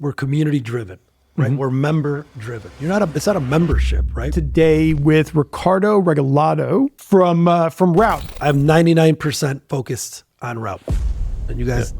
we're community driven, right? We're member driven. It's not a membership, right? Today with Ricardo Regalado from Route. I'm 99% focused on Route. And you guys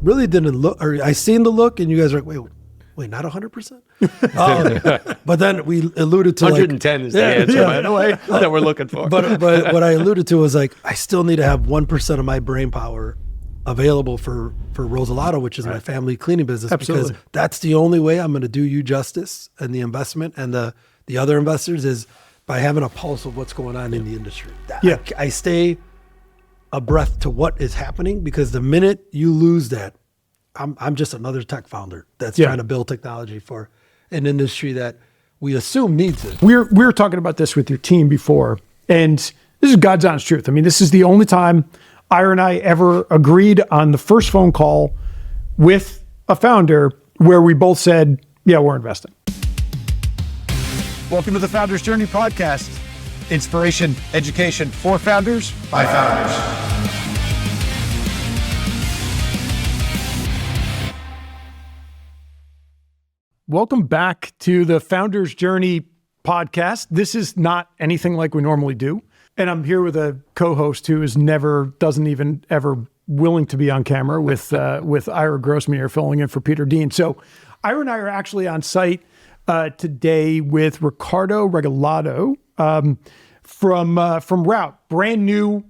really didn't look, or I seen the look and you guys are like, wait, not 100%? But then we alluded to 110 is the answer, by the way, that we're looking for. But what I alluded to was like, I still need to have 1% of my brain power available for Rosalato, which is my family cleaning business. Absolutely. Because that's the only way I'm going to do you justice and the investment and the other investors is by having a pulse of what's going on in the industry. I stay abreast to what is happening because the minute you lose that, I'm just another tech founder that's trying to build technology for an industry that we assume needs it. We were talking about this with your team before, and this is God's honest truth. I mean, this is the only time Ira and I ever agreed on the first phone call with a founder where we both said, yeah, we're investing. Welcome to the Founders Journey podcast. Inspiration, education for founders by founders. Welcome back to the Founders Journey podcast. This is not anything like we normally do. And I'm here with a co-host who doesn't even ever willing to be on camera with Ira Grossmeyer filling in for Peter Dean. So Ira and I are actually on site today with Ricardo Regalado from Route, brand new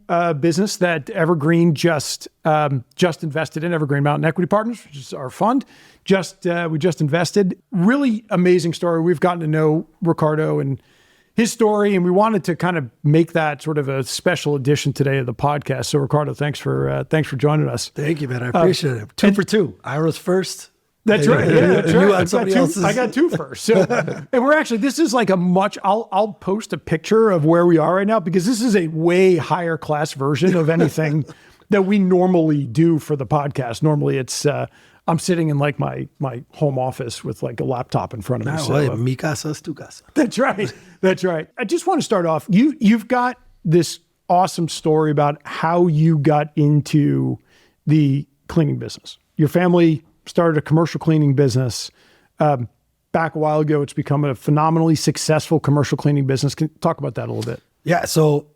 business that Evergreen just invested in, Evergreen Mountain Equity Partners, which is our fund. We just invested. Really amazing story. We've gotten to know Ricardo and his story, and we wanted to kind of make that sort of a special edition today of the podcast. So Ricardo, thanks for joining us. Thanh you, man. I appreciate it. Two for two. Ira's first. That's right. Yeah, that's right. You on somebody else's. I got two first. So, and we're actually, this is like I'll post a picture of where we are right now because this is a way higher class version of anything that we normally do for the podcast. Normally it's, I'm sitting in like my home office with like a laptop in front of me. So, mi casa es tu casa. That's right. That's right. I just want to start off. You've got this awesome story about how you got into the cleaning business. Your family started a commercial cleaning business back a while ago. It's become a phenomenally successful commercial cleaning business. Can you talk about that a little bit? Yeah. So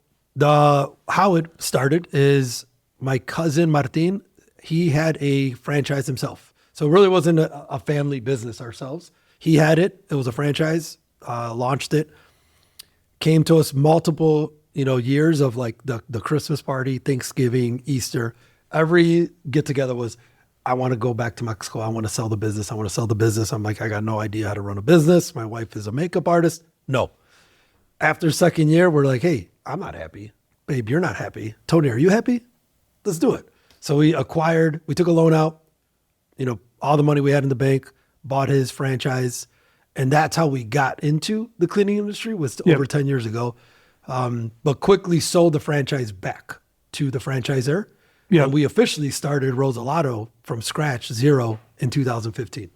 how it started is my cousin Martin. He had a franchise himself. So it really wasn't a family business ourselves. He had it. It was a franchise, launched it, came to us multiple, years of like the Christmas party, Thanksgiving, Easter. Every get together was, I want to go back to Mexico. I want to sell the business. I'm like, I got no idea how to run a business. My wife is a makeup artist. No. After second year, we're like, hey, I'm not happy. Babe, you're not happy. Tony, are you happy? Let's do it. So we took a loan out, all the money we had in the bank, bought his franchise. And that's how we got into the cleaning industry was over 10 years ago. But quickly sold the franchise back to the franchisor. Yeah. And we officially started Rosalato from scratch, zero, in 2015.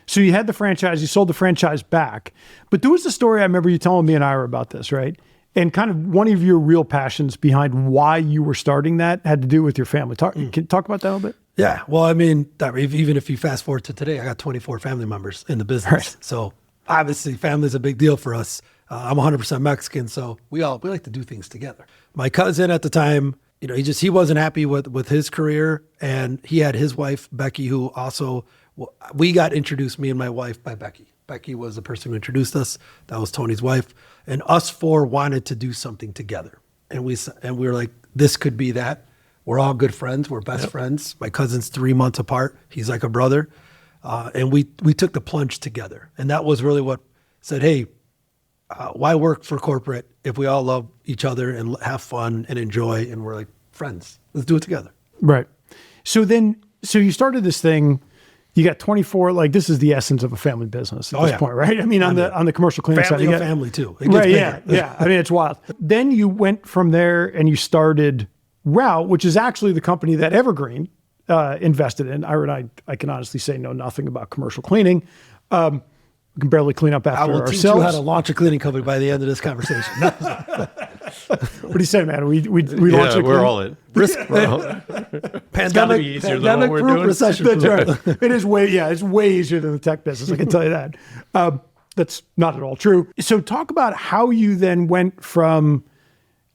So you had the franchise, you sold the franchise back. But there was a story I remember you telling me and Ira about this, right? And kind of one of your real passions behind why you were starting that had to do with your family. Can you talk about that a little bit? Yeah. Well, I mean, even if you fast forward to today, I got 24 family members in the business. Right. So obviously family is a big deal for us. I'm 100% Mexican, so we like to do things together. My cousin at the time, he wasn't happy with his career, and he had his wife, Becky, who also, we got introduced, me and my wife, by Becky. Becky was the person who introduced us. That was Tony's wife. And us four wanted to do something together. And we were like, this could be that. We're all good friends. We're best friends. My cousin's 3 months apart. He's like a brother. And we took the plunge together. And that was really what said, hey, why work for corporate if we all love each other and have fun and enjoy and we're like friends? Let's do it together. Right. So you started this thing. You got 24, like this is the essence of a family business at this point, right? I mean, on the commercial cleaning side. Family family too. Right, yeah. I mean, it's wild. Then you went from there and you started Route, which is actually the company that Evergreen invested in. Ira and I can honestly say know nothing about commercial cleaning. We can barely clean up after ourselves. I will teach you how to launch a cleaning company by the end of this conversation. What do you say, man? We launched Yeah, a we're clinic? all in. Risk gotta be easier than what we're pandemic-proof, doing. recession-proof. That's right. It's way easier than the tech business. I can tell you that. That's not at all true. So talk about how you then went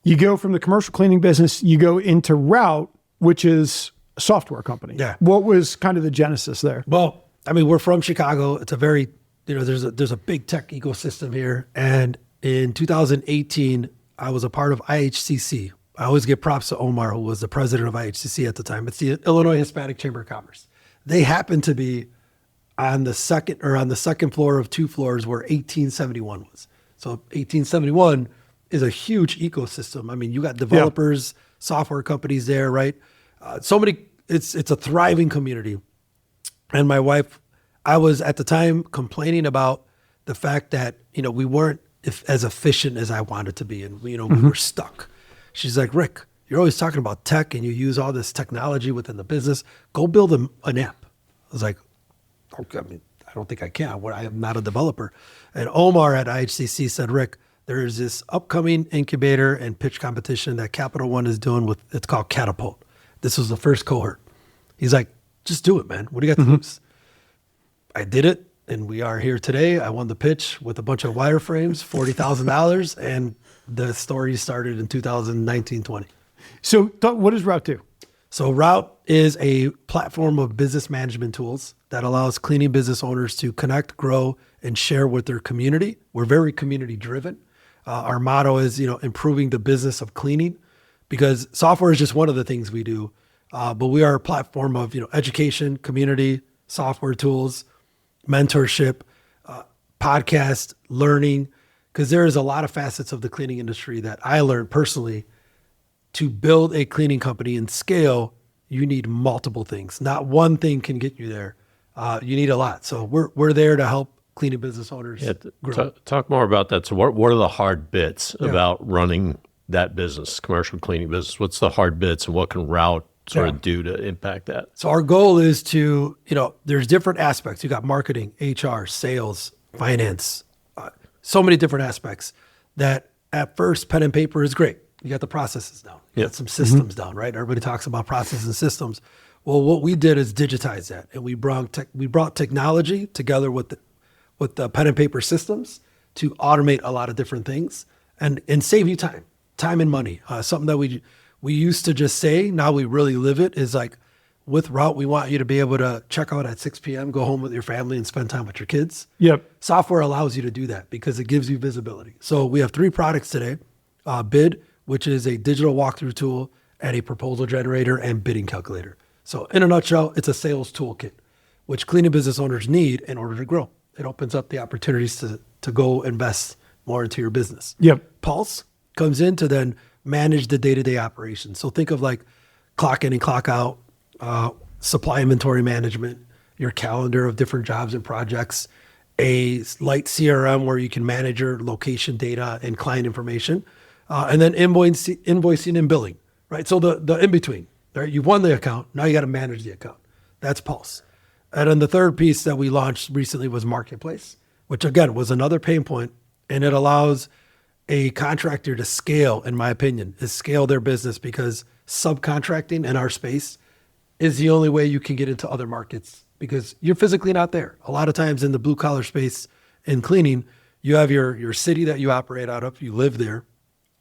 you go from the commercial cleaning business, you go into Route, which is a software company. Yeah. What was kind of the genesis there? Well, I mean, we're from Chicago. It's a very, there's a big tech ecosystem here. And in 2018, I was a part of IHCC. I always give props to Omar, who was the president of IHCC at the time. It's the Illinois Hispanic Chamber of Commerce. They happened to be on the second floor of two floors where 1871 was. So 1871 is a huge ecosystem. I mean, you got developers, software companies there, right? It's a thriving community. And my wife, I was at the time complaining about the fact that, we weren't as efficient as I wanted to be. And, we were stuck. She's like, Rick, you're always talking about tech and you use all this technology within the business. Go build an app. I was like, okay, I don't think I can. I am not a developer. And Omar at IHCC said, Rick, there's this upcoming incubator and pitch competition that Capital One is doing it's called Catapult. This was the first cohort. He's like, just do it, man. What do you got to lose? I did it, and we are here today. I won the pitch with a bunch of wireframes, $40,000, and the story started in 2019-20. So what does Route do? So Route is a platform of business management tools that allows cleaning business owners to connect, grow, and share with their community. We're very community driven. Our motto is, improving the business of cleaning, because software is just one of the things we do. But we are a platform of, education, community, software tools, mentorship, podcast, learning, because there is a lot of facets of the cleaning industry that I learned personally. To build a cleaning company and scale, you need multiple things. Not one thing can get you there. You need a lot. So we're there to help cleaning business owners grow. Talk more about that. So what are the hard bits about running that business, commercial cleaning business? What's the hard bits and what can Route sort of do to impact that? So our goal is to, there's different aspects. You got marketing, HR, sales, finance, so many different aspects that at first pen and paper is great. You got the processes down. You got some systems down, right? Everybody talks about processes and systems. Well, what we did is digitize that, and we brought technology together with the pen and paper systems to automate a lot of different things and save you time and money. Something that we used to just say, now we really live it, is like, with Route, we want you to be able to check out at 6 p.m., go home with your family and spend time with your kids. Yep. Software allows you to do that because it gives you visibility. So we have 3 products today. Bid, which is a digital walkthrough tool, and a proposal generator and bidding calculator. So in a nutshell, it's a sales toolkit, which cleaning business owners need in order to grow. It opens up the opportunities to go invest more into your business. Yep. Pulse comes in to then manage the day-to-day operations. So think of like clock in and clock out, supply inventory management, your calendar of different jobs and projects, a light CRM where you can manage your location data and client information, and then invoicing and billing, right? So the in-between, right? You've won the account, now you got to manage the account. That's Pulse. And then the third piece that we launched recently was Marketplace, which again was another pain point, and it allows a contractor to scale, in my opinion, is scale their business, because subcontracting in our space is the only way you can get into other markets, because you're physically not there. A lot of times in the blue collar space in cleaning, you have your city that you operate out of, you live there.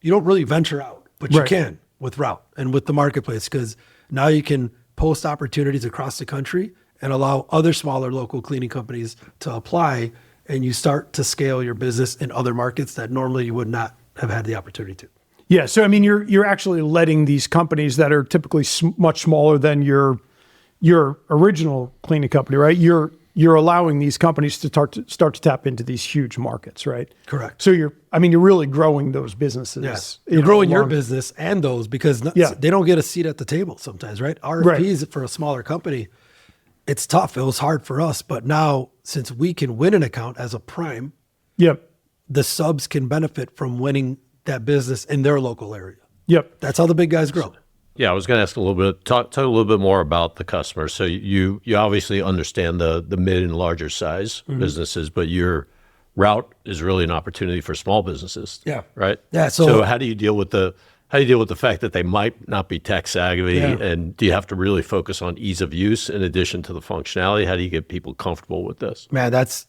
You don't really venture out, but you can with Route and with the Marketplace, because now you can post opportunities across the country and allow other smaller local cleaning companies to apply, and you start to scale your business in other markets that normally you would not have had the opportunity to. Yeah. So, I mean, you're actually letting these companies that are typically much smaller than your original cleaning company, right? You're allowing these companies to start to tap into these huge markets, right? Correct. So you're really growing those businesses. Yes. You're growing your business and those, because they don't get a seat at the table sometimes, right? RFPs for a smaller company, it's tough. It was hard for us, but now since we can win an account as a prime, the subs can benefit from winning that business in their local area. Yep. That's how the big guys grow. Yeah, I was going to ask a little bit, talk a little bit more about the customer. So you obviously understand the mid and larger size businesses, but you're route is really an opportunity for small businesses. Yeah. Right. Yeah. So how do you deal with the fact that they might not be tech savvy, and do you have to really focus on ease of use in addition to the functionality? How do you get people comfortable with this? Man, that's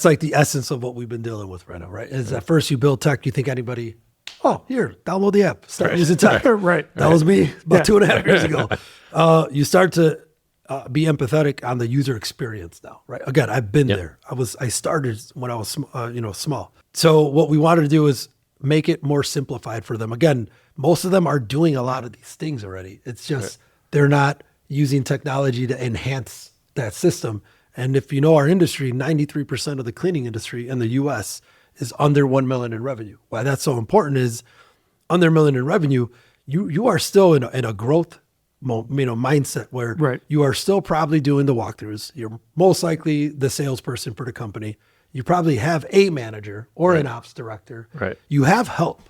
like the essence of what we've been dealing with right now, right? Is at first you build tech, you think anybody, oh, here, download the app, start using tech. Right. That was me about 2.5 years ago. You start to be empathetic on the user experience now, right? Again, I've been there. I started when I was, small. So what we wanted to do is make it more simplified for them. Again, most of them are doing a lot of these things already. It's just they're not using technology to enhance that system. And if you know our industry, 93% of the cleaning industry in the US is under 1 million in revenue. Why that's so important is under 1 million in revenue, you are still in a growth mindset where you are still probably doing the walkthroughs. You're most likely the salesperson for the company. You probably have a manager or an ops director. Right. You have help,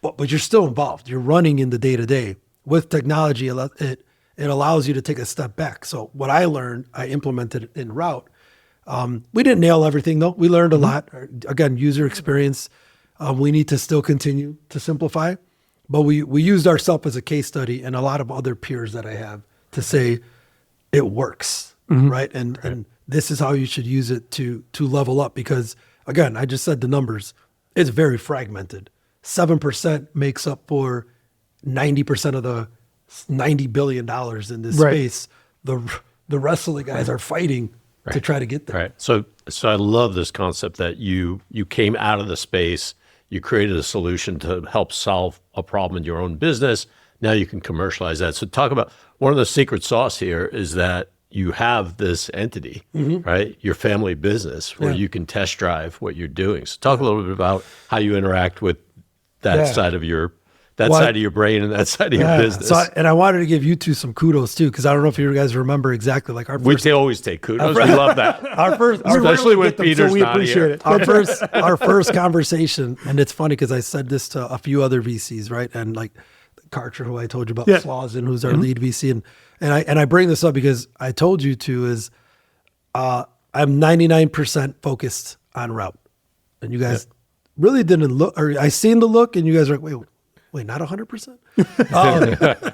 but you're still involved. You're running in the day-to-day. With technology, it allows you to take a step back. So what I learned, I implemented in Route. We didn't nail everything though. We learned a lot. Again, user experience. We need to still continue to simplify, but we used ourselves as a case study and a lot of other peers that I have to say it works, right? And this is how you should use it to level up, because again, I just said the numbers. It's very fragmented. 7% makes up for 90% of the $90 billion in this space. The rest of the guys are fighting to try to get there. Right. So I love this concept that you came out of the space, you created a solution to help solve a problem in your own business. Now you can commercialize that. So talk about one of the secret sauce here is that you have this entity, right? Your family business where you can test drive what you're doing. So talk a little bit about how you interact with that side of your side of your brain and that side of your business. So I wanted to give you two some kudos too, because I don't know if you guys remember exactly like our first. We always take kudos. We love that. Especially when Peter's we not appreciate here. it. Our first conversation, and it's funny because I said this to a few other VCs, right? And like Karcher, who I told you about, Flaws, and who's our lead VC, and I bring this up because I told you to is I'm 99% focused on Route, and you guys really didn't look, or I seen the look, and you guys are like, wait, not 100%?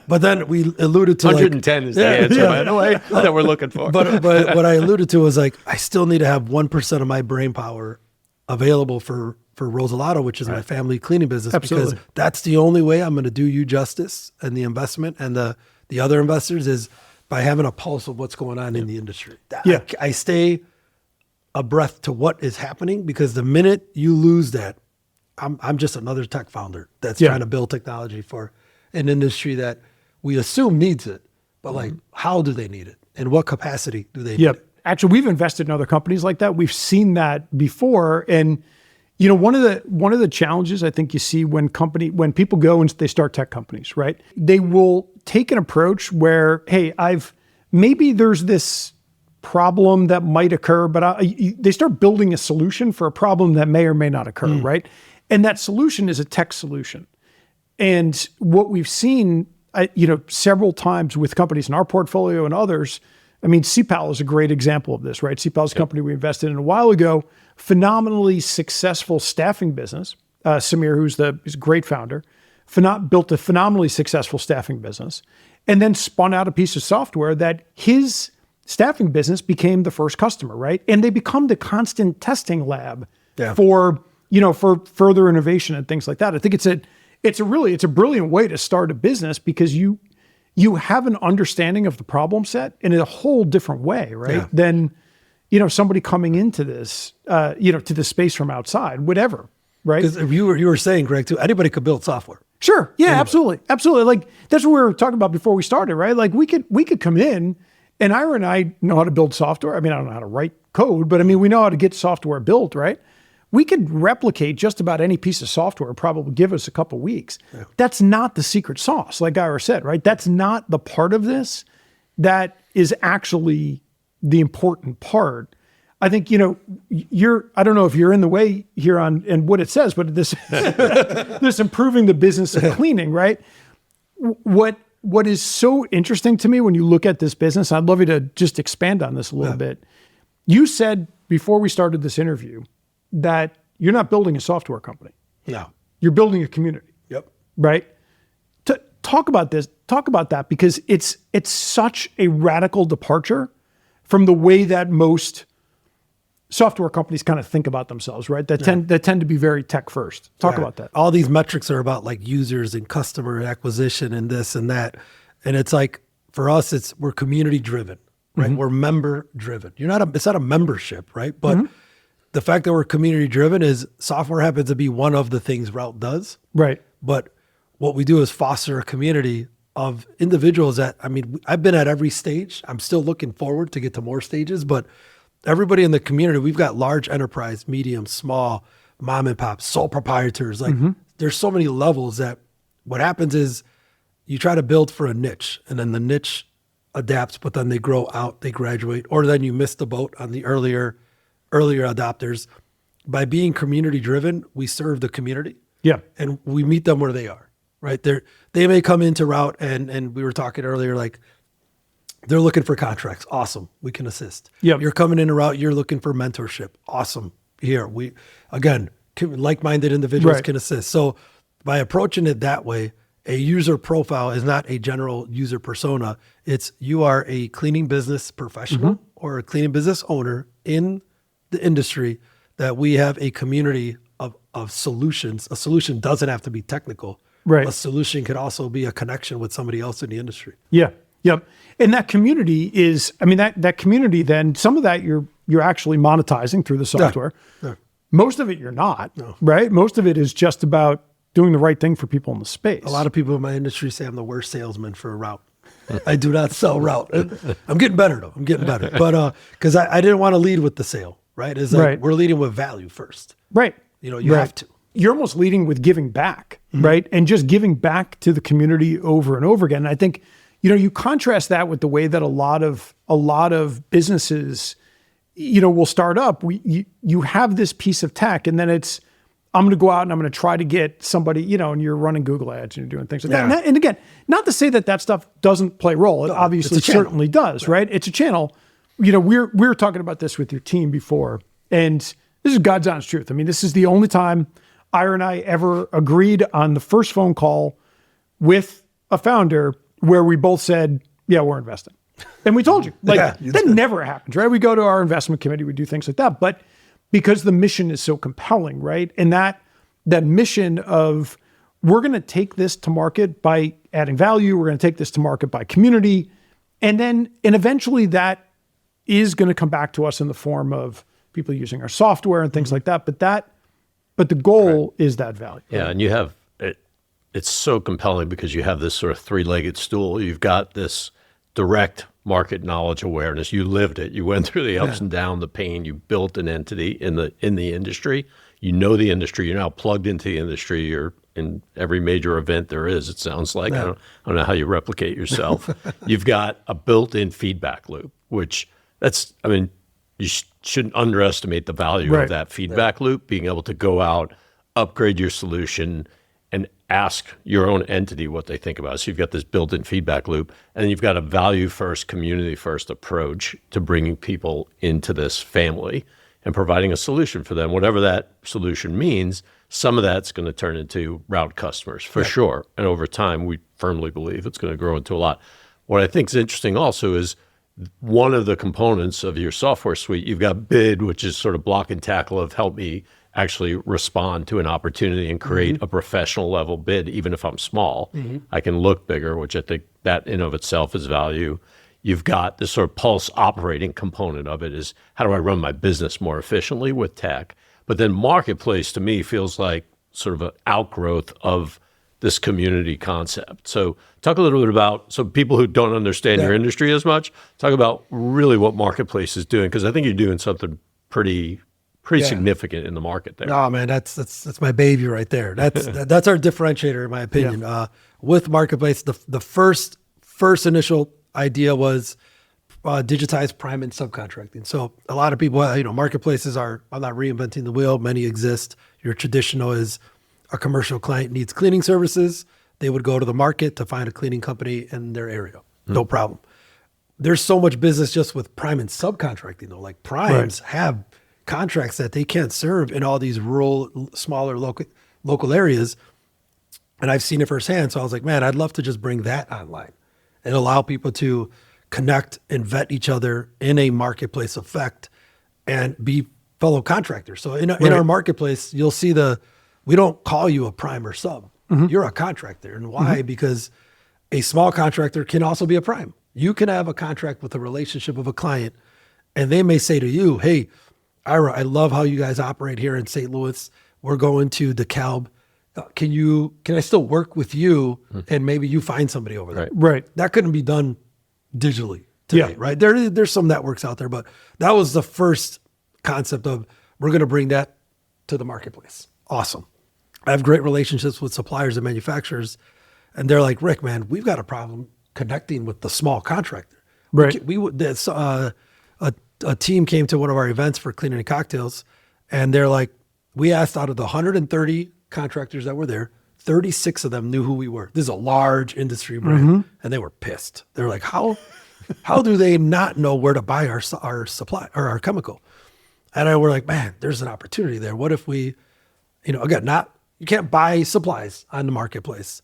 But then we alluded to 110 is the answer, by the way, that we're looking for. But what I alluded to was like, I still need to have 1% of my brain power available for Rosalato, which is my family cleaning business, because that's the only way I'm going to do you justice and the investment and the other investors is by having a pulse of what's going on in the industry. I stay abreast to what is happening, because the minute you lose that, I'm just another tech founder that's trying to build technology for an industry that we assume needs it, but like, how do they need it? And what capacity do they need it? Actually, we've invested in other companies like that. We've seen that before. And, one of the challenges I think you see when people go and they start tech companies, right? They will take an approach where, hey, maybe there's this problem that might occur, but they start building a solution for a problem that may or may not occur, right? And that solution is a tech solution. And what we've seen, several times with companies in our portfolio and others, I mean, CPAL is a great example of this, right? CPAL is a company we invested in a while ago, phenomenally successful staffing business. Samir, who's a great founder, built a phenomenally successful staffing business, and then spun out a piece of software that his staffing business became the first customer, right? And they become the constant testing lab for further innovation and things like that. I think it's a brilliant way to start a business, because you have an understanding of the problem set in a whole different way, right? Than, somebody coming into this, to the space from outside, whatever, right? Because you were saying, Greg, too, anybody could build software. Sure. Yeah, absolutely. Absolutely. Like that's what we were talking about before we started, right? Like we could come in, and Ira and I know how to build software. I mean, I don't know how to write code, but I mean, we know how to get software built, right? We could replicate just about any piece of software, probably give us a couple of weeks. Yeah. That's not the secret sauce, like Ira said, right? That's not the part of this that is actually the important part. I think, I don't know if you're in the way here on and what it says, but this improving the business of cleaning, right? What is so interesting to me when you look at this business, I'd love you to just expand on this a little bit. You said before we started this interview that you're not building a software company. No. You're building a community. Yep. Right? Talk about this. Talk about that, because it's such a radical departure from the way that most software companies kind of think about themselves, right? That tend to be very tech first. Talk about that. All these metrics are about like users and customer acquisition and this and that. And it's like, for us, we're community driven, right? We're member driven. It's not a membership, right? But the fact that we're community driven is software happens to be one of the things Route does. Right. But what we do is foster a community of individuals that, I mean, I've been at every stage. I'm still looking forward to get to more stages, but everybody in the community, we've got large enterprise, medium, small, mom and pop, sole proprietors. Like there's so many levels that what happens is you try to build for a niche, and then the niche adapts, but then they grow out, they graduate, or then you miss the boat on the earlier adopters. By being community driven, we serve the community. Yeah. And we meet them where they are, right? They may come into Route, and we were talking earlier, like they're looking for contracts. Awesome. We can assist. Yep. You're coming into Route, you're looking for mentorship. Awesome. Here, like-minded individuals Right. can assist. So by approaching it that way, a user profile is not a general user persona. It's you are a cleaning business professional or a cleaning business owner in the industry, that we have a community of solutions. A solution doesn't have to be technical. Right. A solution could also be a connection with somebody else in the industry. Yeah. Yep. And that community is, I mean, that community, then some of that you're actually monetizing through the software. Yeah. Most of it you're not, right? Most of it is just about doing the right thing for people in the space. A lot of people in my industry say I'm the worst salesman for a Route. I do not sell Route. I'm getting better though. I'm getting better. But because I didn't want to lead with the sale, right? It's like we're leading with value first. Right. You have to. You're almost leading with giving back, right? And just giving back to the community over and over again. And I think, you contrast that with the way that a lot of businesses, will start up. You have this piece of tech, and then I'm going to go out and I'm going to try to get somebody, and you're running Google ads and you're doing things like that. And again, not to say that stuff doesn't play a role. It obviously certainly does, right? It's a channel. We were talking about this with your team before, and this is God's honest truth. I mean, this is the only time Ira and I ever agreed on the first phone call with a founder where we both said, yeah, we're investing. And we told you, that never happens, right? We go to our investment committee, we do things like that. But because the mission is so compelling, right? And that mission of we're going to take this to market by adding value, we're going to take this to market by community, and eventually that is going to come back to us in the form of people using our software and things like that. But the goal is that value. Yeah, and you have it's so compelling because you have this sort of three-legged stool. You've got this direct market knowledge awareness. You lived it. You went through the ups and downs, the pain. You built an entity in the industry. You know the industry. You're now plugged into the industry. You're in every major event there is, it sounds like. I don't know how you replicate yourself. You've got a built-in feedback loop, which you shouldn't underestimate the value of that feedback loop, being able to go out, upgrade your solution, and ask your own entity what they think about it. So you've got this built-in feedback loop, and you've got a value-first, community-first approach to bringing people into this family and providing a solution for them. Whatever that solution means, some of that's going to turn into Route customers, for sure. And over time, we firmly believe it's going to grow into a lot. What I think is interesting also is one of the components of your software suite, you've got bid, which is sort of block and tackle of help me actually respond to an opportunity and create a professional level bid, even if I'm small. I can look bigger, which I think that in of itself is value. You've got this sort of pulse operating component of it is how do I run my business more efficiently with tech? But then marketplace to me feels like sort of an outgrowth of this community concept. So talk a little bit about, so people who don't understand your industry as much, talk about really what marketplace is doing, because I think you're doing something pretty significant in the market there. No, man, that's my baby right there. That's our differentiator, in my opinion. With marketplace, the first initial idea was digitize prime and subcontracting. So a lot of people, marketplaces are, I'm not reinventing the wheel. Many exist. Your traditional is a commercial client needs cleaning services. They would go to the market to find a cleaning company in their area. No problem. There's so much business just with prime and subcontracting though. Like primes have contracts that they can't serve in all these rural, smaller local areas. And I've seen it firsthand. So I was like, man, I'd love to just bring that online and allow people to connect and vet each other in a marketplace effect and be fellow contractors. So in our marketplace, you'll see we don't call you a prime or sub. You're a contractor. And why? Because a small contractor can also be a prime. You can have a contract with a relationship of a client, and they may say to you, hey, Ira, I love how you guys operate here in St. Louis. We're going to DeKalb. Can I still work with you and maybe you find somebody over there? Right. That couldn't be done digitally today, right? There's some networks out there, but that was the first concept of we're going to bring that to the marketplace. Awesome. I have great relationships with suppliers and manufacturers, and they're like, Rick, man, we've got a problem connecting with the small contractor. Right. A team came to one of our events for Cleaning and Cocktails, and they're like, we asked out of the 130 contractors that were there, 36 of them knew who we were. This is a large industry brand, and they were pissed. They were like, how do they not know where to buy our supply or our chemical? And we're like, man, there's an opportunity there. What if we, again, you can't buy supplies on the marketplace,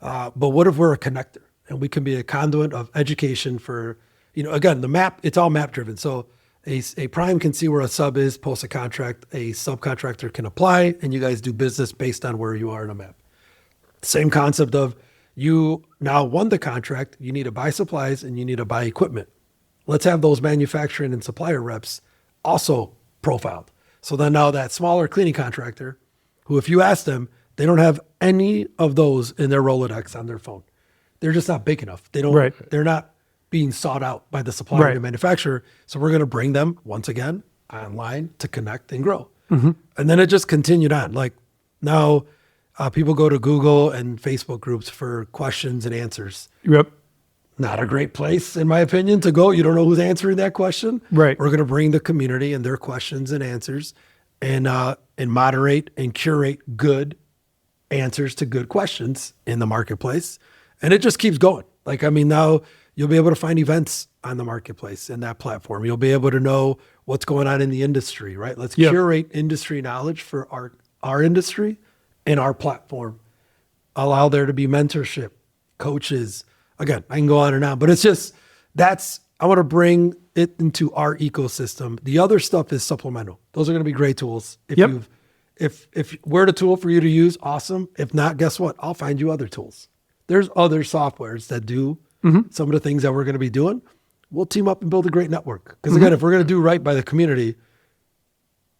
but what if we're a connector and we can be a conduit of education for, again, the map, it's all map driven. So a prime can see where a sub is, post a contract, a subcontractor can apply, and you guys do business based on where you are in a map. Same concept of you now won the contract, you need to buy supplies and you need to buy equipment. Let's have those manufacturing and supplier reps also profiled. So then now that smaller cleaning contractor, who if you ask them, they don't have any of those in their Rolodex on their phone. They're just not big enough. They're not being sought out by the supplier and the manufacturer. So we're going to bring them once again online to connect and grow. And then it just continued on. Like now people go to Google and Facebook groups for questions and answers. Yep. Not a great place, in my opinion, to go. You don't know who's answering that question. Right. We're going to bring the community and their questions and answers and moderate and curate good answers to good questions in the marketplace. And it just keeps going. Like, now you'll be able to find events on the marketplace in that platform. You'll be able to know what's going on in the industry, right? Let's curate industry knowledge for our industry and our platform. Allow there to be mentorship, coaches. Again, I can go on and on, but it's just, I want to bring it into our ecosystem. The other stuff is supplemental. Those are going to be great tools. If we're the tool for you to use, awesome. If not, guess what? I'll find you other tools. There's other softwares that do some of the things that we're going to be doing. We'll team up and build a great network. Because again, if we're going to do right by the community,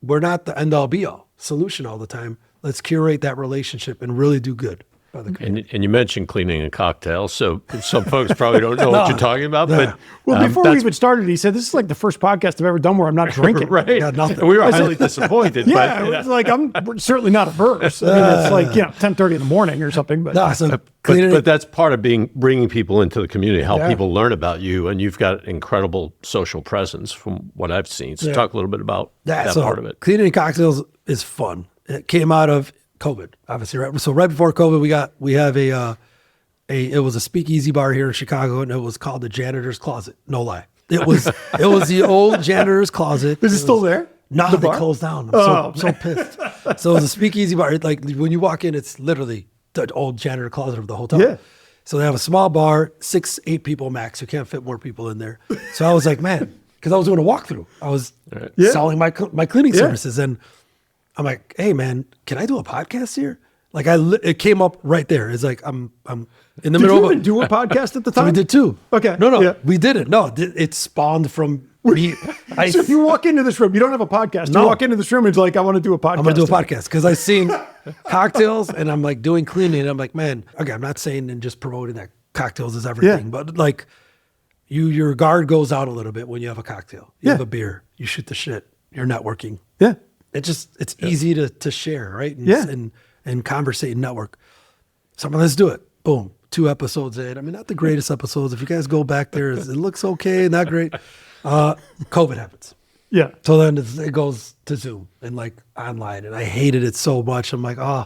we're not the end all be all solution all the time. Let's curate that relationship and really do good by the community. And you mentioned cleaning and cocktails, so some folks probably don't know what you're talking about. But before we even started, he said, this is like the first podcast I've ever done where I'm not drinking. Right. Yeah, nothing. And we were highly disappointed. Yeah, it's like we're certainly not averse. It's like 10:30 in the morning or something. But but that's part of bringing people into the community, how people learn about you, and you've got incredible social presence from what I've seen. So talk a little bit about that part of it. Cleaning and cocktails is fun. It came out of COVID, obviously, right? So right before COVID, we have it was a speakeasy bar here in Chicago, and it was called the Janitor's Closet. No lie, it was the old Janitor's Closet. Is it still there? No, they closed down. I'm so pissed. So it was a speakeasy bar. Like when you walk in, it's literally the old janitor closet of the hotel. Yeah. So they have a small bar, 6-8 people max. You can't fit more people in there. So I was like, man, because I was doing a walkthrough. I was selling my cleaning services, and I'm like, hey man, can I do a podcast here? Like it came up right there. It's like I'm in the middle Did you of even do a podcast at the time? So we did too. Okay. No, we didn't. No, it spawned from me. So if you walk into this room, you don't have a podcast. No. You walk into this room and it's like, I want to do a podcast. I'm gonna do a podcast because I seen cocktails and I'm like doing cleaning. And I'm like, man, okay, I'm not saying and just promoting that cocktails is everything, but like your guard goes out a little bit when you have a cocktail. You have a beer, you shoot the shit, you're networking. Yeah. It's easy to share, right? And conversate and network. So let's do it. Boom. 2 episodes in. I mean, not the greatest episodes. If you guys go back there, it looks okay, not great. COVID happens. Yeah. So then it goes to Zoom and like online, and I hated it so much. I'm like, I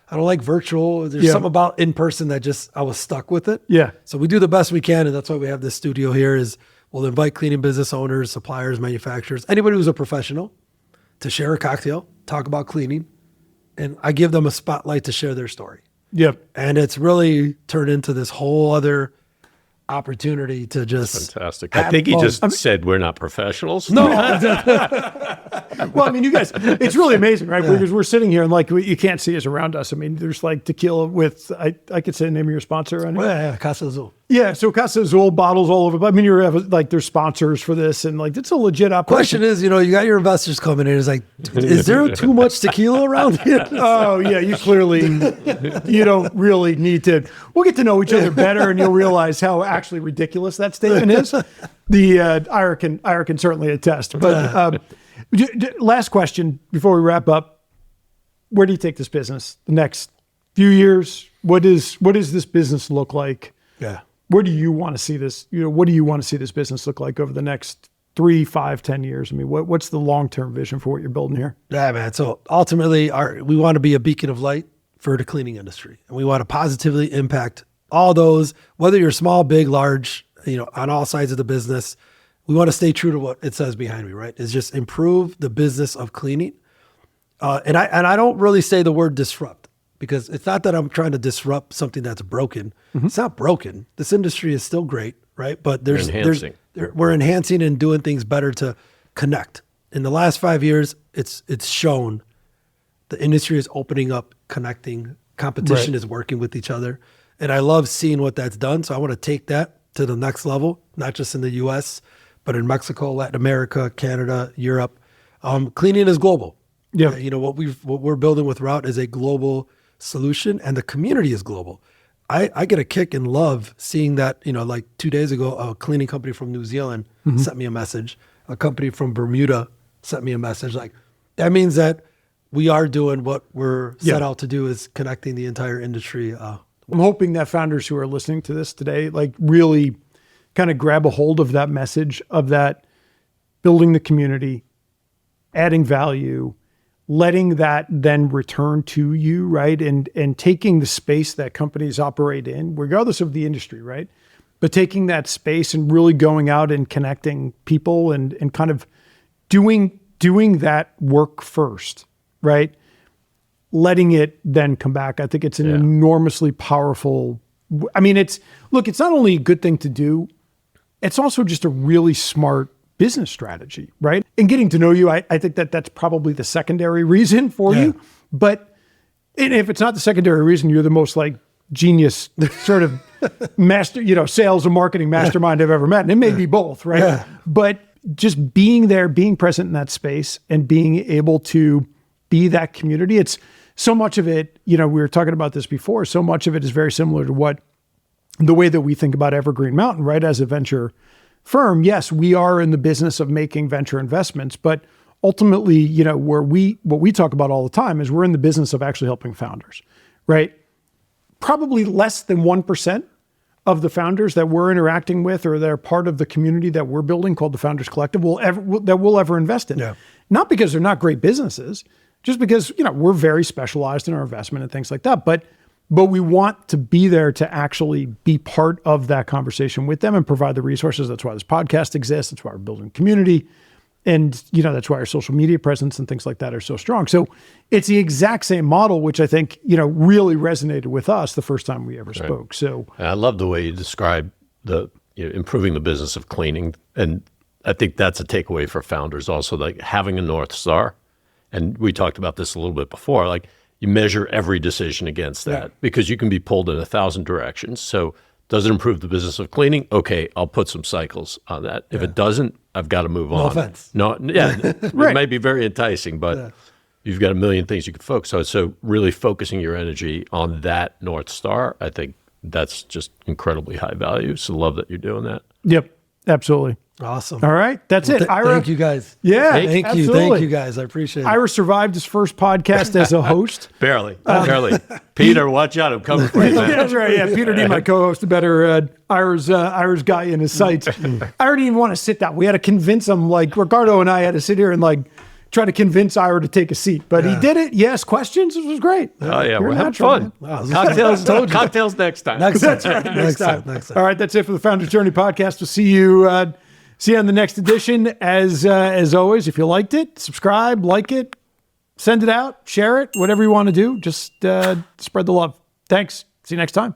don't like virtual. There's something about in person that I was stuck with it. Yeah. So we do the best we can, and that's why we have this studio here. We'll invite cleaning business owners, suppliers, manufacturers, anybody who's a professional. to share a cocktail, talk about cleaning, and I give them a spotlight to share their story. Yep. And it's really turned into this whole other opportunity to just Fantastic. have I think he fun. just said we're not professionals. No, Well, I mean, you guys, it's really amazing, right? Because we're sitting here and like, you can't see us around us. I mean, there's like tequila with, I could say the name of your sponsor on here. yeah, Casa Azul. Yeah. So Casa Azul bottles all over. But I mean, you're like, there's sponsors for this and like, it's a legit operation. Question is, you got your investors coming in. It's like, is there too much tequila around here? Oh yeah, you clearly, you don't really need to. We'll get to know each other better, and you'll realize how actually ridiculous that statement is. Ira can certainly attest. But last question before we wrap up: where do you take this business the next few years? What does this business look like? Yeah. Where do you want to see this? What do you want to see this business look like over the next 3, 5, 10 years? I mean, what's the long-term vision for what you're building here? Yeah, man. So ultimately, we want to be a beacon of light for the cleaning industry. And we want to positively impact all those, whether you're small, big, large, on all sides of the business. We want to stay true to what it says behind me, right? Is just improve the business of cleaning. And I don't really say the word disrupt, because it's not that I'm trying to disrupt something that's broken. Mm-hmm. It's not broken. This industry is still great, right? But we're enhancing and doing things better to connect. In the last 5 years, it's shown the industry is opening up, connecting, competition is working with each other. And I love seeing what that's done. So I want to take that to the next level, not just in the US, but in Mexico, Latin America, Canada, Europe. Cleaning is global. Yeah. What we're building with Route is a global solution, and the community is global. I get a kick and love seeing that, like 2 days ago, a cleaning company from New Zealand sent me a message. A company from Bermuda sent me a message. Like, that means that we are doing what we're set out to do, is connecting the entire industry. I'm hoping that founders who are listening to this today, like, really kind of grab a hold of that message of that building the community, adding value, letting that then return to you, right? And taking the space that companies operate in, regardless of the industry, right? But taking that space and really going out and connecting people and kind of doing that work first, right? Letting it then come back. I think it's an enormously powerful, I mean, it's not only a good thing to do, it's also just a really smart business strategy, right? And getting to know you, I think that's probably the secondary reason for you. But if it's not the secondary reason, you're the most like genius sort of master, sales and marketing mastermind I've ever met. And it may be both, right? Yeah. But just being there, being present in that space and being able to be that community, it's so much of it, we were talking about this before, so much of it is very similar to the way that we think about Evergreen Mountain, right? As a venture firm, yes, we are in the business of making venture investments, but ultimately, what we talk about all the time is we're in the business of actually helping founders, right? Probably less than 1% of the founders that we're interacting with or that are part of the community that we're building called the Founders Collective will ever invest in. Yeah. Not because they're not great businesses, just because, we're very specialized in our investment and things like that. But we want to be there to actually be part of that conversation with them and provide the resources. That's why this podcast exists. That's why we're building community. And, that's why our social media presence and things like that are so strong. So it's the exact same model, which I think, really resonated with us the first time we ever spoke. So I love the way you describe the improving the business of cleaning. And I think that's a takeaway for founders also, like having a North Star. And we talked about this a little bit before, like you measure every decision against that because you can be pulled in 1,000 directions. So does it improve the business of cleaning? Okay, I'll put some cycles on that. If it doesn't, I've got to move on. No offense. It might be very enticing, but you've got a million things you can focus on. So really focusing your energy on that North Star, I think that's just incredibly high value. So love that you're doing that. Yep, absolutely. Awesome. All right. That's it. Ira. Thank you guys. Yeah. Thank you. Thank you guys. I appreciate it. Ira survived his first podcast as a host. Barely. Peter, watch out. I'm coming for you, man. That's right. Yeah. Peter D, my co-host, the better Ira's guy in his sights. I didn't even want to sit down. We had to convince him, like Ricardo and I had to sit here and try to convince Ira to take a seat. But he did it. He asked questions. It was great. Oh, yeah. We're having fun. Wow, cocktails next time. Next time. Next time. All right. That's it for the Founders Journey podcast. We'll see you See you on the next edition. As always, if you liked it, subscribe, like it, send it out, share it, whatever you want to do. Just spread the love. Thanks. See you next time.